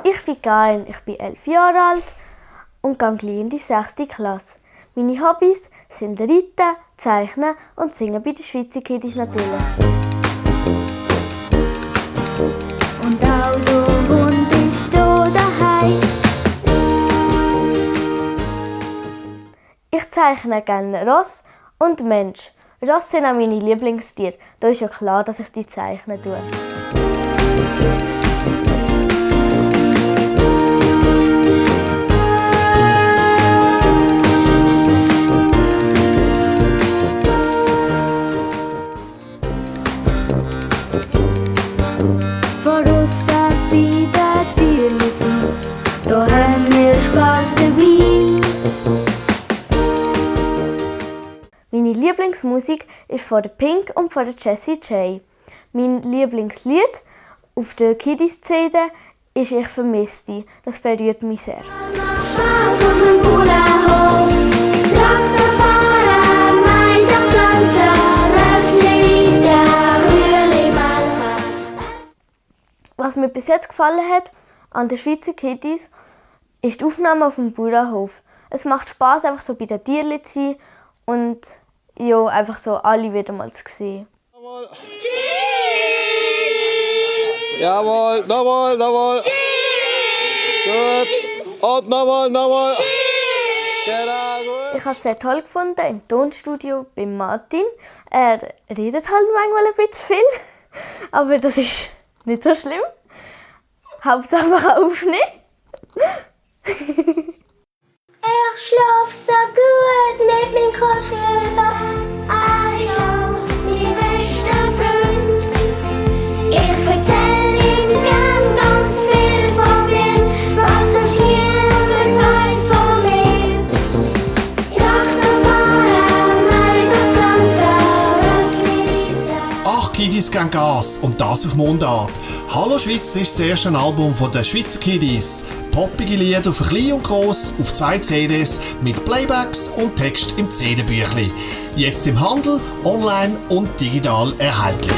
Ich bin Gael, ich bin 11 Jahre alt und gehe in die 6. Klasse. Meine Hobbys sind Reiten, Zeichnen und Singen bei den Schweizer Kiddies natürlich. Und auch der Hund ist hier daheim. Ich zeichne gerne Ross und Mensch. Ross sind auch meine Lieblingstiere. Da ist ja klar, dass ich die zeichnen tue. Da haben wir Spaß dabei. Meine Lieblingsmusik ist von der Pink und von der Jessie J. Mein Lieblingslied auf der Kiddies-CD ist «Ich vermisse dich». Das berührt mich sehr. Spaß auf dem Bauernhof, Traktor fahren, Mais pflanzen, Rössli reiten, Rührli melken. Was mir bis jetzt gefallen hat an den Schweizer Kiddies, ist die Aufnahme auf dem Bauernhof. Es macht Spass, einfach so bei den Tieren zu sein und ja, einfach so alle wieder mal zu sehen. Jawohl, nochmal, nochmal. Gut. Und nochmal, nochmal. Genau, gut. Ich habe es sehr toll gefunden im Tonstudio bei Martin. Er redet halt manchmal ein bisschen viel, aber das ist nicht so schlimm. Hauptsache einfach aufnehmen. Ich schlaf so gut mit meinem Kuschelbett. Er ist auch mein bester Freund. Ich erzähl ihm gern ganz viel von mir, was sonst niemand weiß von mir. Traktor fahren, Mais pflanzen, Rössli reiten. 8 Kiddies geben Gas und das auf Mundart. «Hallo Schweiz» ist das erste Album der Schweizer Kiddies. Poppige Lieder für klein und gross auf 2 CDs mit Playbacks und Text im CD-Büchli. Jetzt im Handel, online und digital erhältlich.